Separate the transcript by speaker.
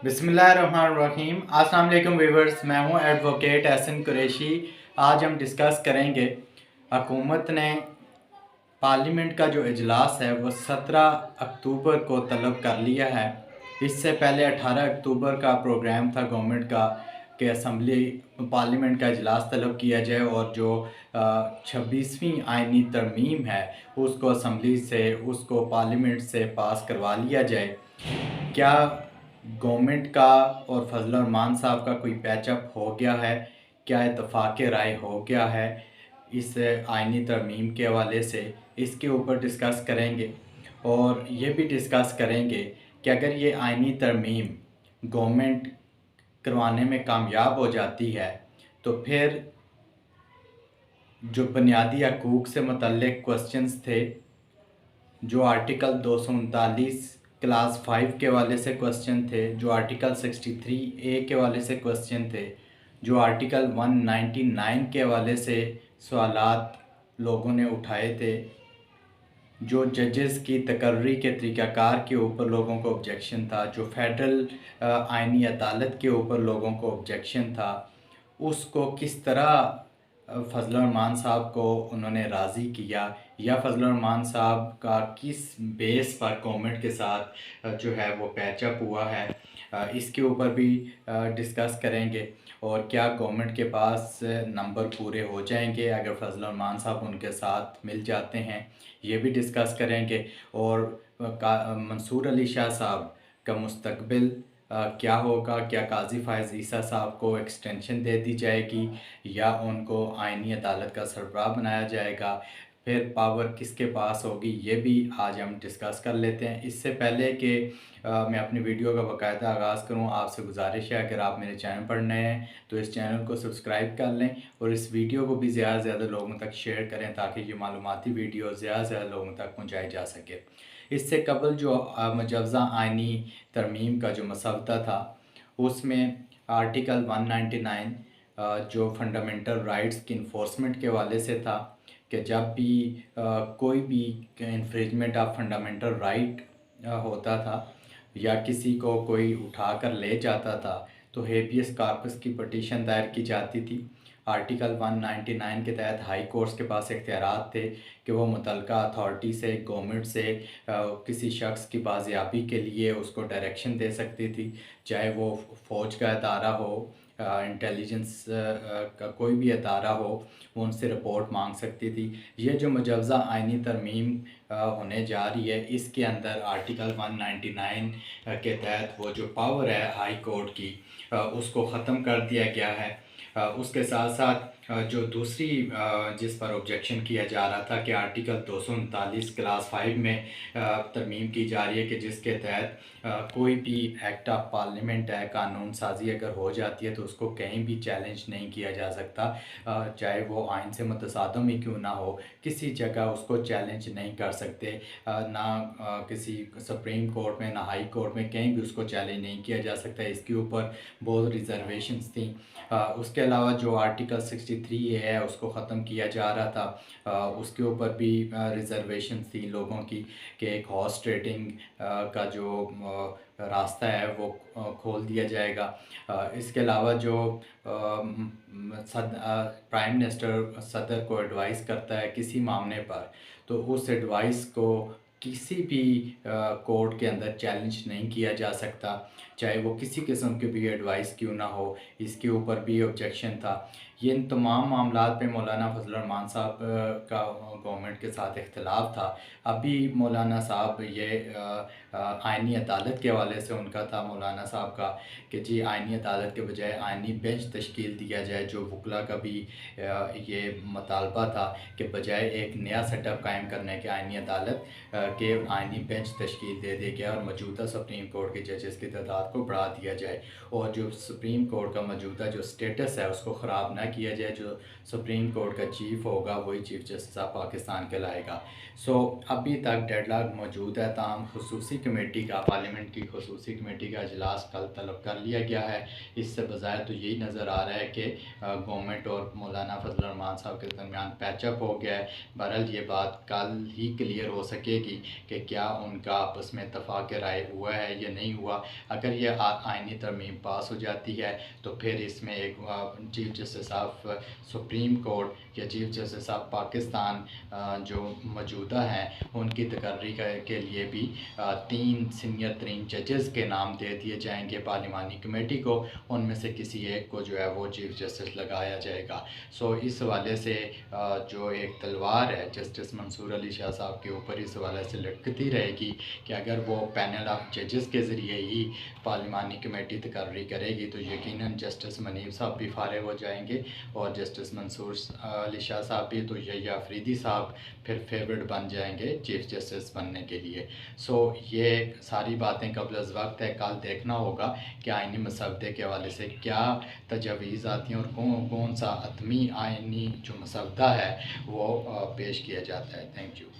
Speaker 1: बिस्मिल्लाहिर्रहमानिर्रहीम। अस्सलाम वालेकुम व्यूअर्स, मैं हूं एडवोकेट एहसन कुरैशी। आज हम डिस्कस करेंगे हुकूमत ने पार्लियामेंट का जो इजलास है वो 17 अक्टूबर को तलब कर लिया है। इससे पहले 18 अक्टूबर का प्रोग्राम था गवर्नमेंट का कि असम्बली पार्लियामेंट का इजलास तलब किया जाए और जो 26वीं आइनी तरमीम है उसको असम्बली से उसको पार्लियामेंट से पास करवा लिया जाए। क्या गवर्नमेंट का और फजल रहमान साहब का कोई पैचअप हो गया है? क्या इत्तफाक राय हो गया है इस आइनी तरमीम के हवाले से? इसके ऊपर डिस्कस करेंगे और ये भी डिस्कस करेंगे कि अगर ये आइनी तरमीम गवर्नमेंट करवाने में कामयाब हो जाती है तो फिर जो बुनियादी हकूक़ से मुतल्लिक़ क्वेश्चंस थे, जो आर्टिकल 239 क्लास 5 के हवाले से क्वेश्चन थे, जो आर्टिकल 63A के हवाले से क्वेश्चन थे, जो आर्टिकल 199 के हवाले से सवालात लोगों ने उठाए थे, जो जजेस की तकर्री के तरीक़ाकार के ऊपर लोगों को ऑब्जेक्शन था, जो फेडरल आइनी अदालत के ऊपर लोगों को ऑब्जेक्शन था, उसको किस तरह फजल रहमान साहब को उन्होंने राज़ी किया या फजल रहमान साहब का किस बेस पर गवर्नमेंट के साथ जो है वो पैचअप हुआ है, इसके ऊपर भी डिस्कस करेंगे। और क्या गवर्नमेंट के पास नंबर पूरे हो जाएंगे अगर फजल रहमान साहब उनके साथ मिल जाते हैं, ये भी डिस्कस करेंगे। और मंसूर अली शाह साहब का मुस्तकबिल क्या होगा? क्या काजी फ़ायज़ ईसा साहब को एक्सटेंशन दे दी जाएगी या उनको आइनी अदालत का सरबराह बनाया जाएगा? फिर पावर किसके पास होगी, ये भी आज हम डिस्कस कर लेते हैं। इससे पहले कि मैं अपनी वीडियो का बाकायदा आगाज़ करूं, आपसे गुजारिश है अगर आप मेरे चैनल पर नए हैं तो इस चैनल को सब्सक्राइब कर लें और इस वीडियो को भी ज़्यादा से ज़्यादा लोगों तक शेयर करें ताकि ये मालूमाती वीडियो ज़्यादा से ज़्यादा लोगों तक पहुँचाई जा सके। इससे कबल जो मुजवज़ा आइनी तरमीम का जो मसवदा था उसमें आर्टिकल 199 जो फंडामेंटल राइट्स की इन्फोर्समेंट के हवाले से था कि जब भी कोई भी इन्फ्रिंजमेंट ऑफ फंडामेंटल राइट होता था या किसी को कोई उठा कर ले जाता था तो हेबियस कार्पस की पटिशन दायर की जाती थी। आर्टिकल 199 के तहत हाई कोर्ट्स के पास इख्तियारात थे कि वो मुतलका अथॉरिटी से, गवर्नमेंट से किसी शख्स की बाजियाबी के लिए उसको डायरेक्शन दे सकती थी, चाहे वो फ़ौज का अदारा हो, इंटेलिजेंस का कोई भी अदारा हो, वो उनसे रिपोर्ट मांग सकती थी। ये जो मुजवज़ा आइनी तरमीम होने जा रही है इसके अंदर आर्टिकल 199 के तहत वो जो पावर है हाई कोर्ट की उसको ख़त्म कर दिया गया है। उसके साथ साथ जो दूसरी जिस पर ऑब्जेक्शन किया जा रहा था कि आर्टिकल 239 क्लास 5 में तरमीम की जा रही है कि जिसके तहत कोई भी एक्ट ऑफ पार्लियामेंट है, कानून साजी अगर हो जाती है तो उसको कहीं भी चैलेंज नहीं किया जा सकता, चाहे वो आइन से मुतसादम ही क्यों ना हो, किसी जगह उसको चैलेंज नहीं कर सकते। ना किसी सुप्रीम कोर्ट में ना हाई कोर्ट में कहीं भी उसको चैलेंज नहीं किया जा सकता। इसके ऊपर बहुत रिजर्वेशंस थी। उसके अलावा जो आर्टिकल 63 है उसको ख़त्म किया जा रहा था, उसके ऊपर भी रिजर्वेशन थी लोगों की कि एक हॉर्स ट्रेडिंग का जो रास्ता है वो खोल दिया जाएगा। इसके अलावा जो प्राइम मिनिस्टर सदर को एडवाइस करता है किसी मामले पर तो उस एडवाइस को किसी भी कोर्ट के अंदर चैलेंज नहीं किया जा सकता, चाहे वो किसी किस्म की भी एडवाइस क्यों ना हो, इसके ऊपर भी ऑब्जेक्शन था। ये इन तमाम मामलात पे मौलाना फजल रहमान साहब का गवर्नमेंट के साथ इख्तिलाफ था। अभी मौलाना साहब ये आइनी अदालत के हवाले से उनका था मौलाना साहब का कि जी आइनी अदालत के बजाय आइनी बेंच तश्कील दिया जाए, जो वकला का भी ये मुतालबा था कि बजाय एक नया सेटअप कायम करने के आइनी अदालत के आइनी बेंच तश्कील दे दिया गया और मौजूदा सुप्रीम कोर्ट के जजेस की तादाद को बढ़ा दिया जाए और जो सुप्रीम कोर्ट का मौजूदा जो स्टेटस है उसको ख़राब ना किया जाए। जो सुप्रीम कोर्ट का चीफ़ होगा वही चीफ जस्टिस ऑफ पाकिस्तान कहलाएगा। सो अभी तक डेडलॉक मौजूद है, ताहम खसूसी कमेटी का, पार्लियामेंट की खसूसी कमेटी का इजलास कल तलब कर लिया गया है। इससे बज़ाहिर तो यही नज़र आ रहा है कि गवर्नमेंट और मौलाना फजल रहमान साहब के दरमियान पैचअप हो गया है। बहरहाल ये बात कल ही क्लियर हो सकेगी कि क्या उनका आपस में इत्तफाक राय हुआ है या नहीं हुआ। अगर ये आइनी तरमीम पास हो जाती है तो फिर इसमें एक chief justice of supreme court या चीफ जस्टिस ऑफ पाकिस्तान जो मौजूदा हैं उनकी तकर्री के लिए भी 3 सीनियर तरीन जजेस के नाम दे दिए जाएंगे पार्लिमानी कमेटी को। उनमें से किसी एक को जो है वो चीफ जस्टिस लगाया जाएगा। सो इस हवाले से जो एक तलवार है जस्टिस मंसूर अली शाह साहब के ऊपर इस हवाले से लटकती रहेगी कि अगर वो पैनल ऑफ जजेस के ज़रिए ही पार्लिमानी कमेटी तकर्री करेगी तो यकीनन जस्टिस मनीब साहब भी फारिग हो जाएंगे और जस्टिस मंसूर अली शाह साहब भी, तो यही अफरीदी साहब फिर फेवरेट बन जाएंगे चीफ जस्टिस बनने के लिए। सो ये सारी बातें कबल अज़ वक्त है, कल देखना होगा कि आइनी मसवदे के हवाले से क्या तजवीज़ आती हैं और कौन कौन सा हतमी आइनी जो मसवदा है वो पेश किया जाता है। Thank you.